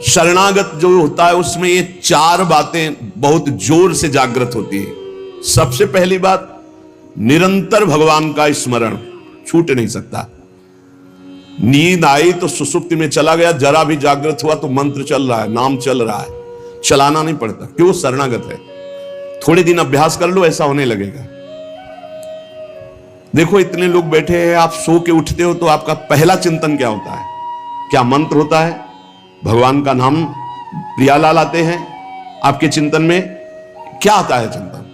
शरणागत जो होता है उसमें ये चार बातें बहुत जोर से जागृत होती है। सबसे पहली बात, निरंतर भगवान का स्मरण छूट नहीं सकता। नींद आई तो सुसुप्ति में चला गया, जरा भी जागृत हुआ तो मंत्र चल रहा है, नाम चल रहा है, चलाना नहीं पड़ता। क्यों? शरणागत है। थोड़े दिन अभ्यास कर लो, ऐसा होने लगेगा। देखो इतने लोग बैठे हैं, आप सो के उठते हो तो आपका पहला चिंतन क्या होता है? क्या मंत्र होता है? भगवान का नाम प्रियालाल आते हैं आपके चिंतन में? क्या आता है चिंतन?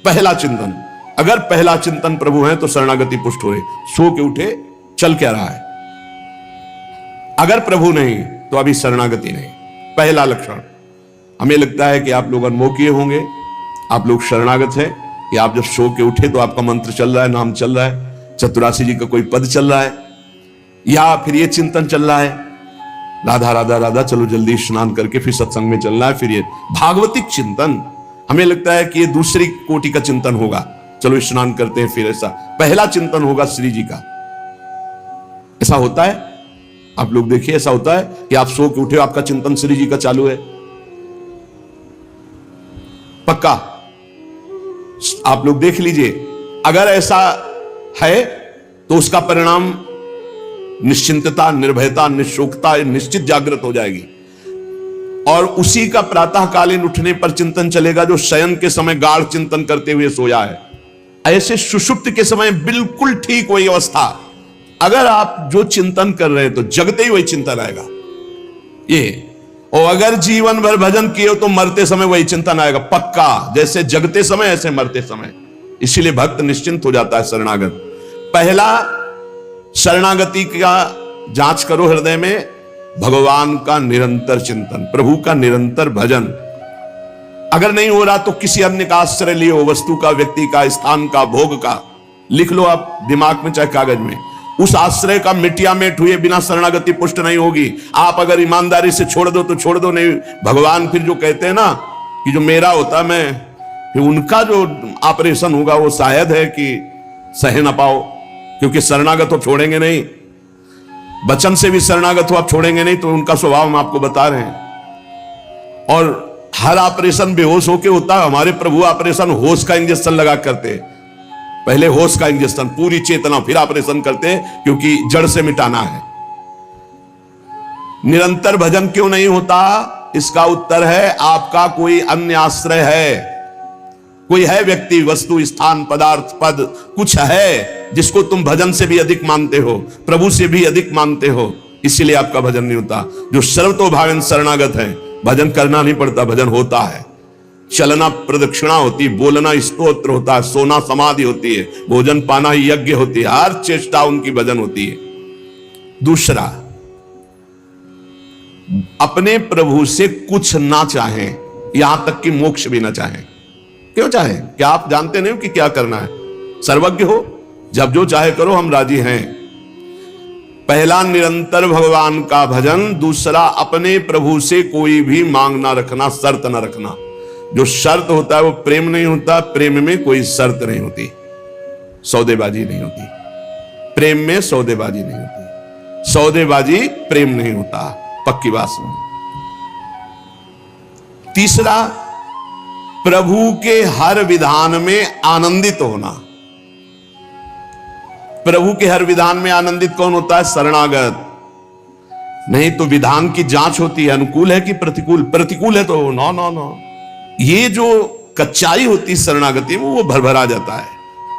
पहला चिंतन। अगर पहला चिंतन प्रभु है तो शरणागति पुष्ट हुए। सो के उठे, चल क्या रहा है? अगर प्रभु नहीं तो अभी शरणागति नहीं। पहला लक्षण। हमें लगता है कि आप लोग अनमोकिए होंगे, आप लोग शरणागत है कि आप जब सो के उठे तो आपका मंत्र चल रहा है, नाम चल रहा है, चतुरासी जी का कोई पद चल रहा है, या फिर ये चिंतन चल रहा है, राधा राधा राधा, चलो जल्दी स्नान करके फिर सत्संग में चलना है। फिर ये भागवतिक चिंतन, हमें लगता है कि ये दूसरी कोटि का चिंतन होगा, चलो स्नान करते हैं फिर। ऐसा पहला चिंतन होगा श्री जी का। ऐसा होता है? आप लोग देखिए, ऐसा होता है कि आप सो के उठे, आपका चिंतन श्री जी का चालू है? पक्का? आप लोग देख लीजिए, अगर ऐसा है तो उसका परिणाम निश्चिंतता, निर्भयता, निशोकता निश्चित जागृत हो जाएगी। और उसी का प्रातःकालीन उठने पर चिंतन चलेगा जो शयन के समय गाढ़ चिंतन करते हुए सोया है। ऐसे सुषुप्त के समय बिल्कुल ठीक वही अवस्था। अगर आप जो चिंतन कर रहे हैं तो जगते ही वही चिंतन आएगा ये। और अगर जीवन भर भजन किए हो तो मरते समय वही चिंतन आएगा पक्का। जैसे जगते समय ऐसे मरते समय। इसीलिए भक्त निश्चिंत हो जाता है शरणागत। पहला, शरणागति का जांच करो हृदय में, भगवान का निरंतर चिंतन, प्रभु का निरंतर भजन। अगर नहीं हो रहा तो किसी अन्य का आश्रय लियो, वस्तु का, व्यक्ति का, स्थान का, भोग का, लिख लो आप दिमाग में चाहे कागज में। उस आश्रय का मिटिया मेट हुए बिना शरणागति पुष्ट नहीं होगी। आप अगर ईमानदारी से छोड़ दो तो छोड़ दो, नहीं भगवान फिर जो कहते हैं ना कि जो मेरा होता मैं, फिर उनका जो ऑपरेशन होगा वो शायद है कि सह ना पाओ, क्योंकि शरणागत हो छोड़ेंगे नहीं। वचन से भी शरणागत हो आप छोड़ेंगे नहीं, तो उनका स्वभाव हम आपको बता रहे हैं। और हर ऑपरेशन बेहोश होके होता है। हमारे प्रभु ऑपरेशन होश का इंजेक्शन लगा करते, पहले होश का इंजेक्शन, पूरी चेतना, फिर ऑपरेशन करते हैं, क्योंकि जड़ से मिटाना है। निरंतर भजन क्यों नहीं होता? इसका उत्तर है आपका कोई अन्य आश्रय है। कोई है व्यक्ति, वस्तु, स्थान, पदार्थ, पद, कुछ है जिसको तुम भजन से भी अधिक मानते हो, प्रभु से भी अधिक मानते हो, इसीलिए आपका भजन नहीं होता। जो सर्वतोभावेन शरणागत है, भजन करना नहीं पड़ता, भजन होता है। चलना प्रदक्षिणा होती है, बोलना स्तोत्र होता है, सोना समाधि होती है, भोजन पाना यज्ञ होती है, हर चेष्टा उनकी भजन होती है। दूसरा, अपने प्रभु से कुछ ना चाहें, यहां तक कि मोक्ष भी ना चाहें। क्यों चाहे? क्या आप जानते नहीं हो कि क्या करना है? सर्वज्ञ हो, जब जो चाहे करो, हम राजी हैं। पहला, निरंतर भगवान का भजन। दूसरा, अपने प्रभु से कोई भी मांग ना रखना, शर्त ना रखना। जो शर्त होता है वो प्रेम नहीं होता। प्रेम में कोई शर्त नहीं होती, सौदेबाजी नहीं होती। प्रेम में सौदेबाजी नहीं होती, सौदेबाजी प्रेम नहीं होता, पक्की बात सुनो। तीसरा, प्रभु के हर विधान में आनंदित होना। प्रभु के हर विधान में आनंदित कौन होता है? शरणागत। नहीं तो विधान की जांच होती है, अनुकूल है कि प्रतिकूल। प्रतिकूल है तो नो नो नो। ये जो कच्चाई होती है शरणागति में, वो भरभरा जाता है,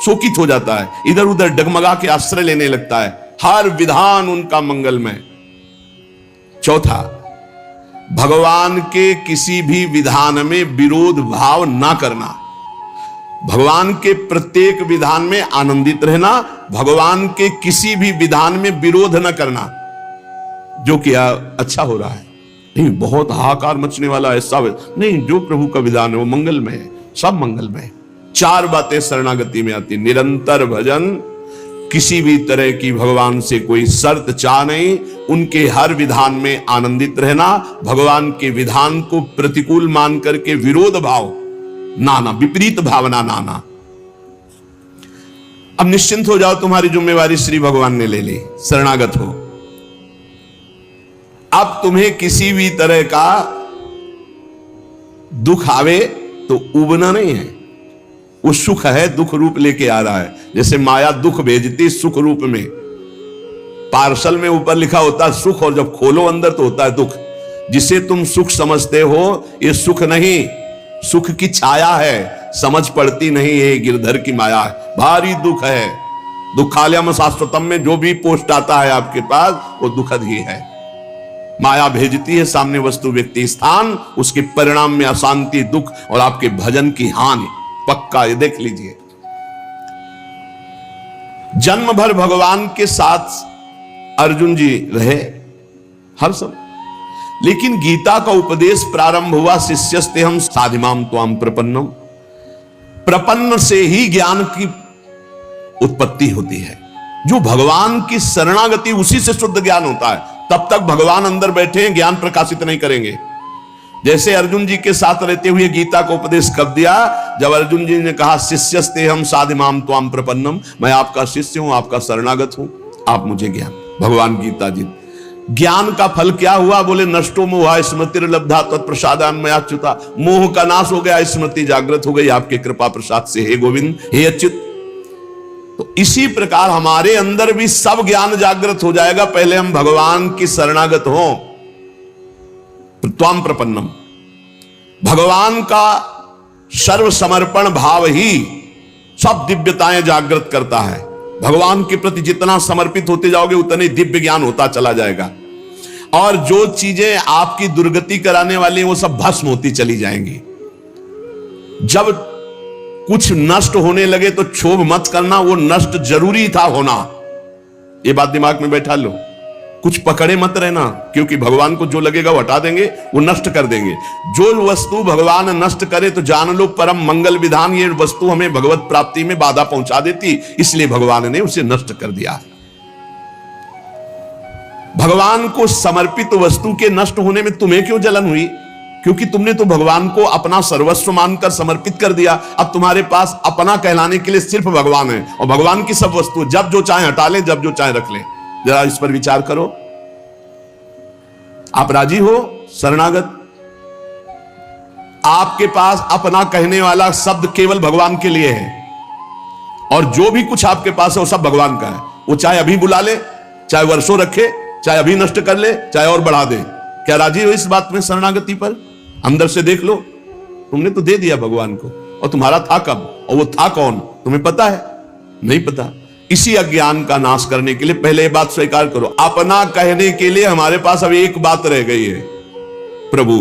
शोकित हो जाता है, इधर उधर डगमगा के आश्रय लेने लगता है। हर विधान उनका मंगलमय। चौथा, भगवान के किसी भी विधान में विरोध भाव ना करना। भगवान के प्रत्येक विधान में आनंदित रहना, भगवान के किसी भी विधान में विरोध न करना। जो किया अच्छा हो रहा है, नहीं बहुत हाहाकार मचने वाला है, सब नहीं, जो प्रभु का विधान है वो मंगलमय है, सब मंगलमय है। चार बातें शरणागति में आती। निरंतर भजन, किसी भी तरह की भगवान से कोई शर्त चाह नहीं, उनके हर विधान में आनंदित रहना, भगवान के विधान को प्रतिकूल मान करके विरोध भाव नाना, विपरीत भावना नाना। अब निश्चिंत हो जाओ, तुम्हारी जिम्मेवारी श्री भगवान ने ले ली, शरणागत हो। अब तुम्हें किसी भी तरह का दुख आवे तो उबना नहीं है। वो सुख है, दुख रूप लेके आ रहा है। जैसे माया दुख भेजती सुख रूप में, पार्सल में ऊपर लिखा होता है सुख, और जब खोलो अंदर तो होता है दुख। जिसे तुम सुख समझते हो ये सुख नहीं, सुख की छाया है, समझ पड़ती नहीं, ये गिरधर की माया है, भारी दुख है। दुखालयम शाश्वतम में जो भी पोस्ट आता है आपके पास वो दुखद ही है। माया भेजती है सामने वस्तु व्यक्ति स्थान, उसके परिणाम में अशांति, दुख और आपके भजन की हानि पक्का। ये देख लीजिए, जन्म भर भगवान के साथ अर्जुन जी रहे हर समय, लेकिन गीता का उपदेश प्रारंभ हुआ शिष्यस्ते हम साधिमाम त्वाम प्रपन्नम। प्रपन्न से ही ज्ञान की उत्पत्ति होती है। जो भगवान की शरणागति, उसी से शुद्ध ज्ञान होता है। तब तक भगवान अंदर बैठे हैं, ज्ञान प्रकाशित नहीं करेंगे। जैसे अर्जुन जी के साथ रहते हुए गीता का उपदेश कब दिया? जब अर्जुन जी ने कहा शिष्यस्ते हम साधिमाम त्वाम प्रपन्नम, मैं आपका शिष्य हूं, आपका शरणागत हूं, आप मुझे ज्ञान। भगवान गीता जी, ज्ञान का फल क्या हुआ? बोले नष्टो मोह स्मृतिर्लब्धा तत्प्रसादान्मयाच्युता। मोह का नाश हो गया, स्मृति जागृत हो गई आपके कृपा प्रसाद से, हे गोविंद, हे अच्युत। तो इसी प्रकार हमारे अंदर भी सब ज्ञान जागृत हो जाएगा, पहले हम भगवान की शरणागत हो। त्वाम प्रपन्नम, भगवान का सर्व समर्पण भाव ही सब दिव्यताएं जागृत करता है। भगवान के प्रति जितना समर्पित होते जाओगे उतने दिव्य ज्ञान होता चला जाएगा, और जो चीजें आपकी दुर्गति कराने वाली वो सब भस्म होती चली जाएंगी। जब कुछ नष्ट होने लगे तो क्षोभ मत करना, वो नष्ट जरूरी था होना, ये बात दिमाग में बैठा लो। कुछ पकड़े मत रहना, क्योंकि भगवान को जो लगेगा वो हटा देंगे, वो नष्ट कर देंगे। जो वस्तु भगवान नष्ट करे तो जान लो परम मंगल विधान, ये वस्तु हमें भगवत प्राप्ति में बाधा पहुंचा देती, इसलिए भगवान ने उसे नष्ट कर दिया। भगवान को समर्पित वस्तु के नष्ट होने में तुम्हें क्यों जलन हुई? क्योंकि तुमने तो भगवान को अपना सर्वस्व मानकर समर्पित कर दिया। अब तुम्हारे पास अपना कहलाने के लिए सिर्फ भगवान है, और भगवान की सब वस्तु जब जो चाहे हटा ले, जब जो चाहे रख ले। जरा इस पर विचार करो। आप राजी हो शरणागत? आपके पास अपना कहने वाला शब्द केवल भगवान के लिए है, और जो भी कुछ आपके पास है वो सब भगवान का है। वो चाहे अभी बुला ले, चाहे वर्षों रखे, चाहे अभी नष्ट कर ले, चाहे और बढ़ा दे। क्या राजी हो इस बात में शरणागति पर? अंदर से देख लो, तुमने तो दे दिया भगवान को, और तुम्हारा था कब, और वो था कौन, तुम्हें पता है? नहीं पता। इसी अज्ञान का नाश करने के लिए पहले ये बात स्वीकार करो, अपना कहने के लिए हमारे पास अब एक बात रह गई है, प्रभु।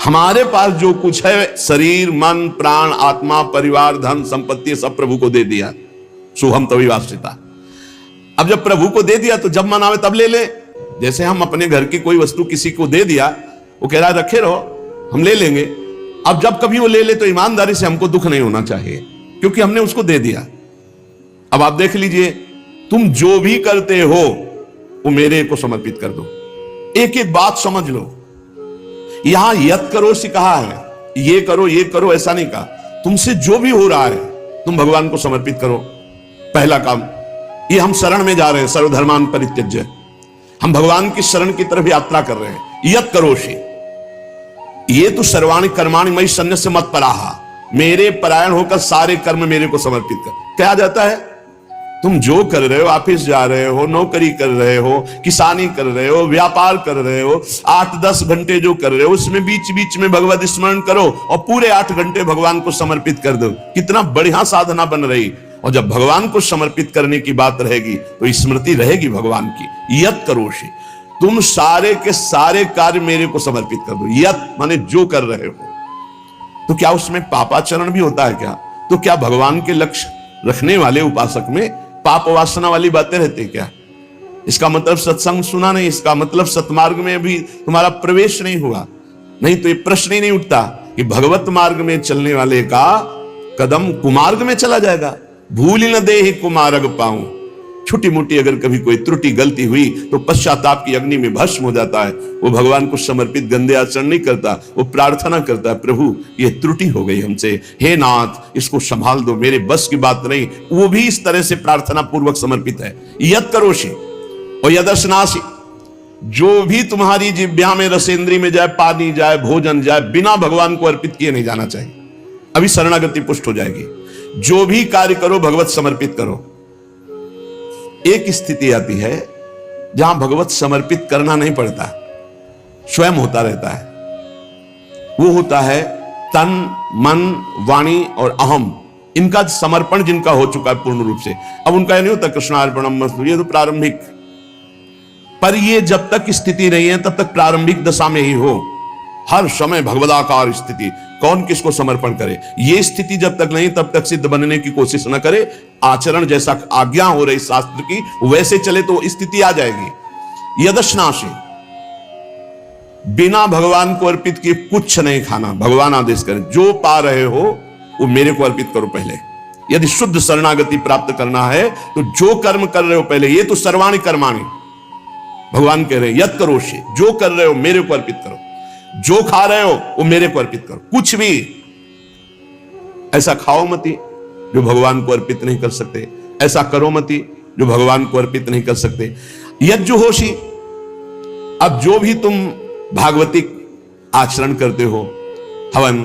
हमारे पास जो कुछ है, शरीर, मन, प्राण, आत्मा, परिवार, धन, संपत्ति, सब प्रभु को दे दिया। शुभम तभी वास्तिता। अब जब प्रभु को दे दिया तो जब मन आवे तब ले ले। जैसे हम अपने घर की कोई वस्तु किसी को दे दिया, वो कह रहा है रखे रहो, हम ले लेंगे। अब जब कभी वो ले ले तो ईमानदारी से हमको दुख नहीं होना चाहिए, क्योंकि हमने उसको दे दिया। अब आप देख लीजिए, तुम जो भी करते हो वो मेरे को समर्पित कर दो। एक एक बात समझ लो। यहां यत करो से कहा है, ये करो ऐसा नहीं कहा। तुमसे जो भी हो रहा है तुम भगवान को समर्पित करो। पहला काम ये, हम शरण में जा रहे हैं, सर्वधर्मान परित्यज्य। हम भगवान की शरण की तरफ यात्रा कर रहे हैं। यत करोषि, ये तो सर्वाणि कर्माणि मयि सन्न्यस्य मत्पराः, मेरे परायण होकर सारे कर्म मेरे को समर्पित कर। क्या जाता है? तुम जो कर रहे हो, ऑफिस जा रहे हो, नौकरी कर रहे हो, किसानी कर रहे हो, व्यापार कर रहे हो, 8-10 घंटे जो कर रहे हो उसमें बीच बीच में भगवत स्मरण करो, और पूरे 8 घंटे भगवान को समर्पित कर दो। कितना बढ़िया साधना बन रही। और जब भगवान को समर्पित करने की बात रहेगी तो स्मृति रहेगी भगवान की। यत करोषि, तुम सारे के सारे कार्य मेरे को समर्पित कर दो। यत माने जो कर रहे हो। तो क्या उसमें पापाचरण भी होता है क्या? तो क्या भगवान के लक्ष्य रखने वाले उपासक में पाप वासना वाली बातें रहती क्या? इसका मतलब सत्संग सुना नहीं, इसका मतलब सतमार्ग में भी तुम्हारा प्रवेश नहीं हुआ। नहीं तो ये प्रश्न ही नहीं उठता कि भगवत मार्ग में चलने वाले का कदम कुमार्ग में चला जाएगा। भूल न दे ही कुमार्ग पाऊं। छोटी मोटी अगर कभी कोई त्रुटि गलती हुई तो पश्चाताप की अग्नि में भस्म हो जाता है। वो भगवान को समर्पित गंदे आचरण नहीं करता, वो प्रार्थना करता है, प्रभु ये त्रुटि हो गई हमसे, हे नाथ इसको संभाल दो, मेरे बस की बात नहीं। वो भी इस तरह से प्रार्थना पूर्वक समर्पित है। यत करोषि और यदर्शनासि, जो भी तुम्हारी जिह्वा में, रसेंद्री में जाए, पानी जाए, भोजन जाए, बिना भगवान को अर्पित किए नहीं जाना चाहिए। अभी शरणागति पुष्ट हो जाएगी। जो भी कार्य करो भगवत समर्पित करो। एक स्थिति आती है जहां भगवत समर्पित करना नहीं पड़ता, स्वयं होता रहता है। वो होता है तन, मन, वाणी और अहम, इनका समर्पण जिनका हो चुका है पूर्ण रूप से। अब उनका नहीं होता कृष्णार्पणमस्तु, ये तो प्रारंभिक, पर ये जब तक स्थिति नहीं है तब तक प्रारंभिक दशा में ही हो। हर समय भगवदाकार स्थिति, कौन किसको समर्पण करे, ये स्थिति जब तक नहीं तब तक सिद्ध बनने की कोशिश न करे। आचरण जैसा आज्ञा हो रही शास्त्र की वैसे चले तो स्थिति आ जाएगी। यदश्नाशी, बिना भगवान को अर्पित किए कुछ नहीं खाना। भगवान आदेश करें जो पा रहे हो वो मेरे को अर्पित करो पहले। यदि शुद्ध शरणागति प्राप्त करना है तो जो कर्म कर रहे हो पहले, ये तो सर्वाणि कर्माणि, भगवान कह रहे हैं यत् करोषि, जो कर रहे हो मेरे को अर्पित करो। जो खा रहे हो वो मेरे को अर्पित करो। कुछ भी ऐसा खाओ मती जो भगवान को अर्पित नहीं कर सकते, ऐसा करो मती जो भगवान को अर्पित नहीं कर सकते। यज्जुहोषि, अब जो भी तुम भागवतिक आचरण करते हो, हवन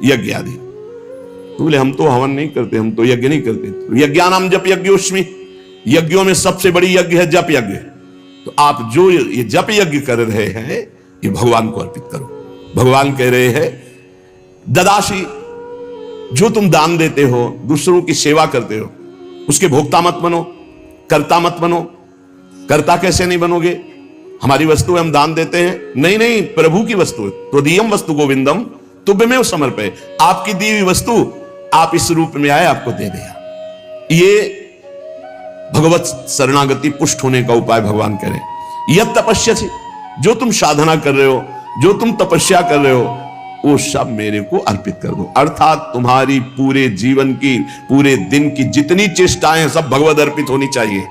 यज्ञ आदि, तो बोले हम तो हवन नहीं करते, हम तो यज्ञ नहीं करते। यज्ञानाम जप यज्ञोस्मि, यज्ञों में सबसे बड़ी यज्ञ है जप यज्ञ। तो आप जो ये जप यज्ञ कर रहे हैं ये भगवान को अर्पित करो। भगवान कह रहे हैं ददाशी, जो तुम दान देते हो, दूसरों की सेवा करते हो, उसके भोक्ता मत बनो, कर्ता मत बनो। कर्ता कैसे नहीं बनोगे? हमारी वस्तु है, हम दान देते हैं, नहीं नहीं, प्रभु की वस्तु है। त्वदीयम वस्तु गोविंदम तुभ्यमेव समर्पये, आपकी दी हुई वस्तु आप इस रूप में आए, आपको दे दिया। ये भगवत शरणागति पुष्ट होने का उपाय भगवान करें। यह तपस्या से, जो तुम साधना कर रहे हो, जो तुम तपस्या कर रहे हो, वो सब मेरे को अर्पित कर दो। अर्थात तुम्हारी पूरे जीवन की, पूरे दिन की जितनी चेष्टाएं सब भगवत अर्पित होनी चाहिए।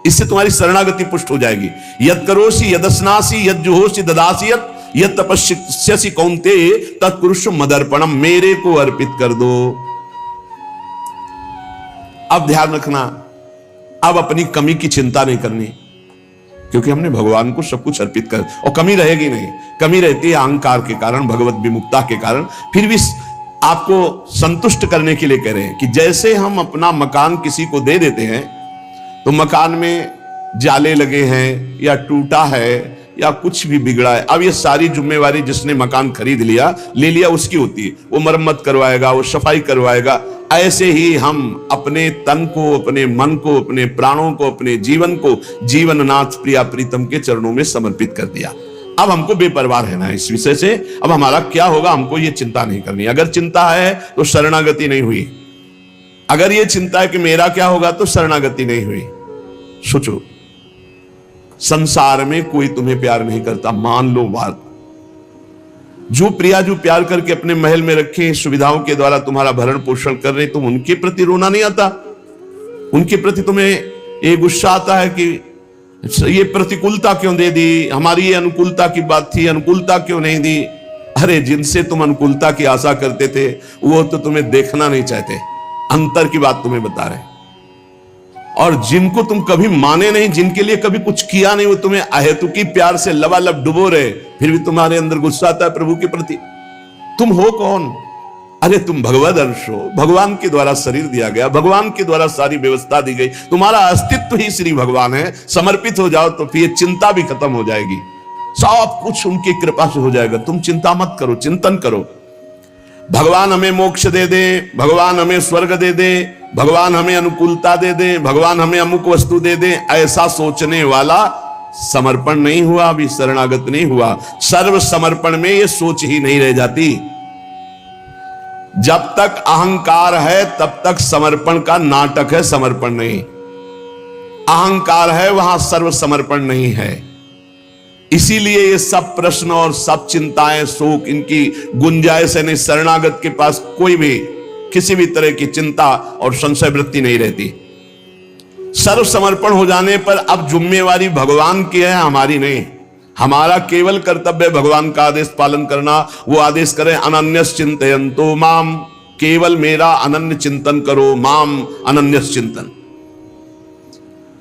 इससे तुम्हारी शरणागति पुष्ट हो जाएगी। यद करोषि यदस्नासि यज्जुहोषि ददासि यद तपस्यसि कौन्तेय तत्कुरुष्व मदर्पणम, मेरे को अर्पित कर दो। अब ध्यान रखना, अब अपनी कमी की चिंता नहीं करनी, क्योंकि हमने भगवान को सब कुछ अर्पित कर, और कमी रहेगी नहीं। कमी रहती है अहंकार के कारण, भगवत विमुक्ता के कारण। फिर भी आपको संतुष्ट करने के लिए कह रहे हैं कि जैसे हम अपना मकान किसी को दे देते हैं तो मकान में जाले लगे हैं या टूटा है या कुछ भी बिगड़ा है, अब ये सारी जिम्मेवारी जिसने मकान खरीद लिया, ले लिया, उसकी होती है। वो मरम्मत करवाएगा, वो सफाई करवाएगा। ऐसे ही हम अपने तन को, अपने मन को, अपने प्राणों को, अपने जीवन को जीवननाथ प्रिया प्रीतम के चरणों में समर्पित कर दिया। अब हमको बेपरवाह रहना है इस विषय से। अब हमारा क्या होगा हमको ये चिंता नहीं करनी। अगर चिंता है तो शरणागति नहीं हुई। अगर ये चिंता है कि मेरा क्या होगा तो शरणागति नहीं हुई। सोचो, संसार में कोई तुम्हें प्यार नहीं करता, मान लो बात। जो प्रिया जो प्यार करके अपने महल में रखे, सुविधाओं के द्वारा तुम्हारा भरण पोषण कर रहे, तुम उनके प्रति रोना नहीं आता? उनके प्रति तुम्हें ये गुस्सा आता है कि ये प्रतिकूलता क्यों दे दी, हमारी ये अनुकूलता की बात थी, अनुकूलता क्यों नहीं दी? अरे जिनसे तुम अनुकूलता की आशा करते थे वो तो तुम्हें देखना नहीं चाहते, अंतर की बात तुम्हें बता रहे। और जिनको तुम कभी माने नहीं, जिनके लिए कभी कुछ किया नहीं, वो तुम्हें अहेतुकी प्यार से लबालब डुबो रहे, फिर भी तुम्हारे अंदर गुस्सा आता है प्रभु के प्रति। तुम हो कौन? अरे तुम भगवद अंश हो, भगवान के द्वारा शरीर दिया गया, भगवान के द्वारा सारी व्यवस्था दी गई, तुम्हारा अस्तित्व ही श्री भगवान है। समर्पित हो जाओ तो फिर चिंता भी खत्म हो जाएगी, सब कुछ उनकी कृपा से हो जाएगा। तुम चिंता मत करो, चिंतन करो। भगवान हमें मोक्ष दे दे, भगवान हमें स्वर्ग दे दे, भगवान हमें अनुकूलता दे दे, भगवान हमें अमुक वस्तु दे दे, ऐसा सोचने वाला समर्पण नहीं हुआ, अभी शरणागत नहीं हुआ। सर्व समर्पण में ये सोच ही नहीं रह जाती। जब तक अहंकार है तब तक समर्पण का नाटक है, समर्पण नहीं। अहंकार है वहां सर्व समर्पण नहीं है। इसीलिए ये सब प्रश्न और सब चिंताएं, शोक, इनकी गुंजाइश नहीं। शरणागत के पास कोई भी किसी भी तरह की चिंता और संशय वृत्ति नहीं रहती। सर्व समर्पण हो जाने पर अब जिम्मेवारी भगवान की है, हमारी नहीं। हमारा केवल कर्तव्य भगवान का आदेश पालन करना। वो आदेश करें अनन्यस चिंतयन्तो माम, केवल मेरा अनन्य चिंतन करो, माम अनन्यस चिंतन।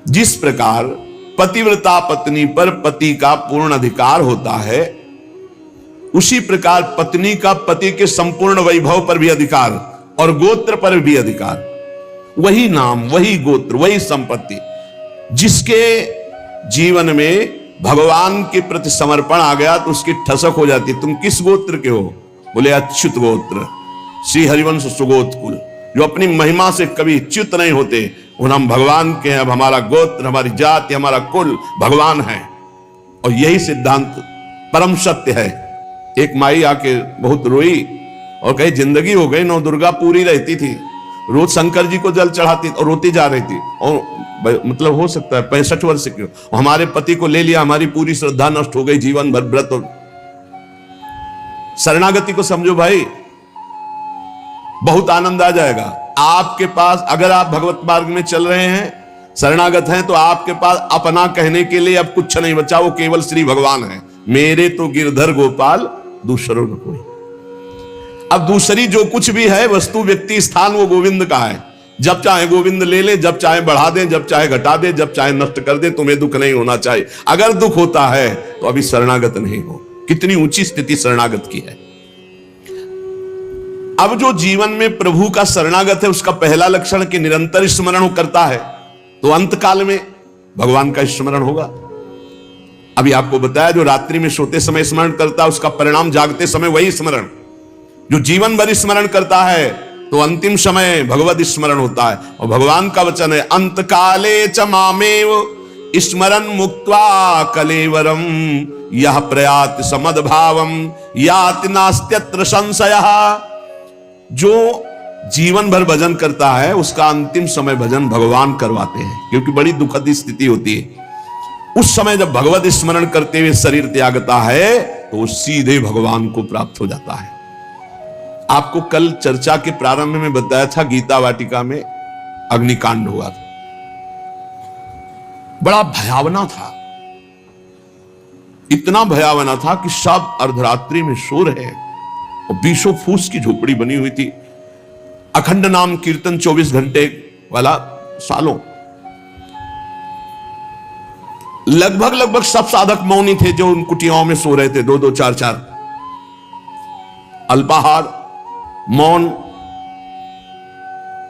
जिस प्रकार पतिव्रता पत्नी पर पति का पूर्ण अधिकार होता है, उसी प्रकार पत्नी का पति के संपूर्ण वैभव पर भी अधिकार और गोत्र पर भी अधिकार। वही नाम, वही गोत्र, वही संपत्ति। जिसके जीवन में भगवान के प्रति समर्पण आ गया तो उसकी ठसक हो जाती। तुम किस गोत्र के हो? बोले अच्युत गोत्र, श्री हरिवंश सुगोत्र कुल, जो अपनी महिमा से कभी च्युत नहीं होते। और हम भगवान के हैं। अब हमारा गोत्र, हमारी जाति, हमारा कुल भगवान है। और यही सिद्धांत परम सत्य है। एक माई आके बहुत रोई और कही जिंदगी हो गई, नौ दुर्गा पूरी रहती थी, रोज शंकर जी को जल चढ़ाती और रोती जा रही थी। और मतलब हो सकता है 65 वर्ष की, हमारे पति को ले लिया, हमारी पूरी श्रद्धा नष्ट हो गई, जीवन भर व्रत। और शरणागति को समझो भाई, बहुत आनंद आ जाएगा आपके पास। अगर आप भगवत मार्ग में चल रहे हैं, शरणागत हैं, तो आपके पास अपना कहने के लिए अब कुछ नहीं बचा, वो केवल श्री भगवान है। मेरे तो गिरधर गोपाल, दूसरों न कोई। अब दूसरी जो कुछ भी है, वस्तु, व्यक्ति, स्थान, वो गोविंद का है। जब चाहे गोविंद ले ले, जब चाहे बढ़ा दे, जब चाहे घटा दे, जब चाहे नष्ट कर दे। तुम्हें दुख नहीं होना चाहिए। अगर दुख होता है तो अभी शरणागत नहीं हो। कितनी ऊंची स्थिति शरणागत की है। अब जो जीवन में प्रभु का शरणागत है, उसका पहला लक्षण कि निरंतर स्मरण करता है, तो अंत काल में भगवान का स्मरण होगा। अभी आपको बताया, जो रात्रि में सोते समय स्मरण करता है, उसका परिणाम जागते समय वही स्मरण। जो जीवन भर स्मरण करता है, तो अंतिम समय भगवत स्मरण होता है। और भगवान का वचन है, अंत काले च मामेव स्मरन मुक्त्वा कलेवरम यह प्रयात समद्भावम याति नास्त्यत्र संशयः। जो जीवन भर भजन करता है, उसका अंतिम समय भजन भगवान करवाते हैं, क्योंकि बड़ी दुखद स्थिति होती है। उस समय जब भगवत स्मरण करते हुए शरीर त्यागता है, तो सीधे भगवान को प्राप्त हो जाता है। आपको कल चर्चा के प्रारंभ में बताया था, गीता वाटिका में अग्निकांड हुआ था। बड़ा भयावना था, इतना भयावना था कि सब अर्धरात्रि में सो रहे, और 20 फूस की झोपड़ी बनी हुई थी। अखंड नाम कीर्तन 24 घंटे वाला, सालों। लगभग सब साधक मौनी थे, जो उन कुटियाओं में सो रहे थे, 2-2, 4-4। अल्पाहार, मौन,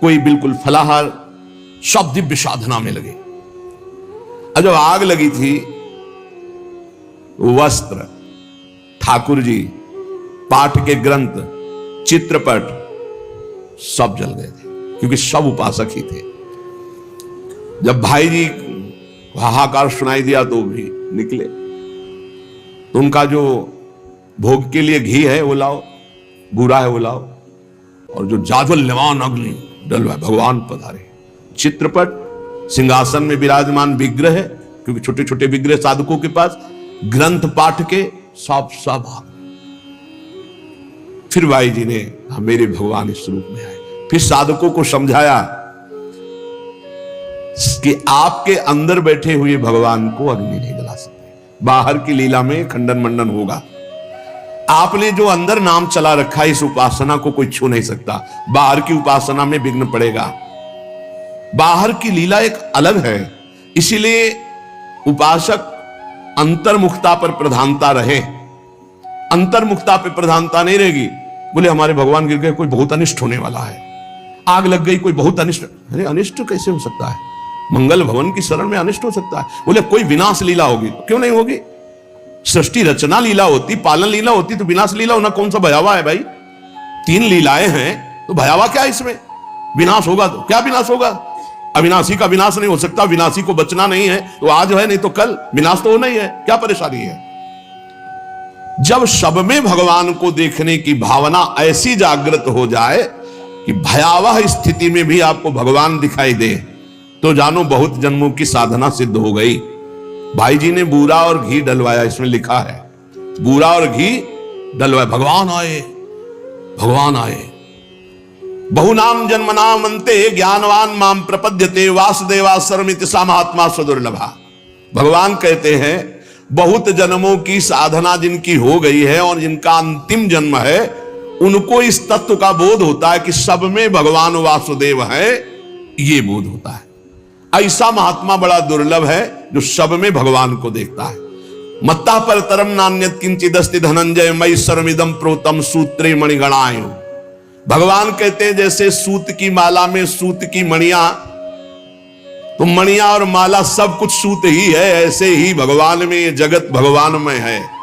कोई बिल्कुल फलाहार, सब दिव्य साधना में लगे। अब जब आग लगी थी, वस्त्र, ठाकुर जी, पाठ के ग्रंथ, चित्रपट सब जल गए थे, क्योंकि सब उपासक ही थे। जब भाई जी हाहाकार सुनाई दिया तो भी निकले। तो उनका जो भोग के लिए घी है वो लाओ, बूरा है वो लाओ, और जो जाज्वल्यमान अग्नि डलवाए, भगवान पधारे। चित्रपट, सिंहासन में विराजमान विग्रह है, क्योंकि छोटे छोटे विग्रह साधकों के पास, ग्रंथ पाठ के सब आ। फिर भाई जी ने मेरे भगवान इस रूप में आए। फिर साधकों को समझाया कि आपके अंदर बैठे हुए भगवान को अग्नि नहीं जला सकते, बाहर की लीला में खंडन मंडन होगा। आपने जो अंदर नाम चला रखा है, इस उपासना को कोई छू नहीं सकता। बाहर की उपासना में विघ्न पड़ेगा। बाहर की लीला एक अलग है, इसीलिए उपासक अंतर्मुखता पर प्रधानता रहे। अंतर्मुखता पर प्रधानता नहीं रहेगी, बोले हमारे भगवान गिर गए, कोई बहुत अनिष्ट होने वाला है, आग लग गई, कोई बहुत अनिष्ट। अरे अनिष्ट कैसे हो सकता है? मंगल भवन की शरण में अनिष्ट हो सकता है? बोले कोई विनाश लीला होगी। क्यों नहीं होगी? सृष्टि रचना लीला होती, पालन लीला होती, तो विनाश लीला होना कौन सा भयावह है भाई? 3 लीलाएं हैं, तो भयावह क्या है इसमें? विनाश होगा तो क्या विनाश होगा? अविनाशी का विनाश नहीं हो सकता। विनाशी को बचना नहीं है तो आज है, नहीं तो कल विनाश तो होना ही है। क्या परेशानी है? जब सब में भगवान को देखने की भावना ऐसी जागृत हो जाए कि भयावह स्थिति में भी आपको भगवान दिखाई दे, तो जानो बहुत जन्मों की साधना सिद्ध हो गई। भाई जी ने बूरा और घी डलवाया, इसमें लिखा है बूरा और घी डलवाया। भगवान आए, भगवान आए। बहुनाम जन्मनाम अन्ते ज्ञानवान माम प्रपद्यते वासुदेवा सर्वमिति सा महात्मा सुदुर्लभा। भगवान कहते हैं बहुत जन्मों की साधना जिनकी हो गई है और जिनका अंतिम जन्म है, उनको इस तत्व का बोध होता है कि सब में भगवान वासुदेव है। ये बोध होता है। ऐसा महात्मा बड़ा दुर्लभ है जो सब में भगवान को देखता है। मत्ता पर तरम नान्यत किंचिदस्ति धनंजय मई सर्वमिदं प्रोतम सूत्रे मणिगणाय। भगवान कहते हैं जैसे सूत की माला में सूत की मणियां, तो मणियां और माला सब कुछ सूत ही है, ऐसे ही भगवान में ये जगत भगवान में है।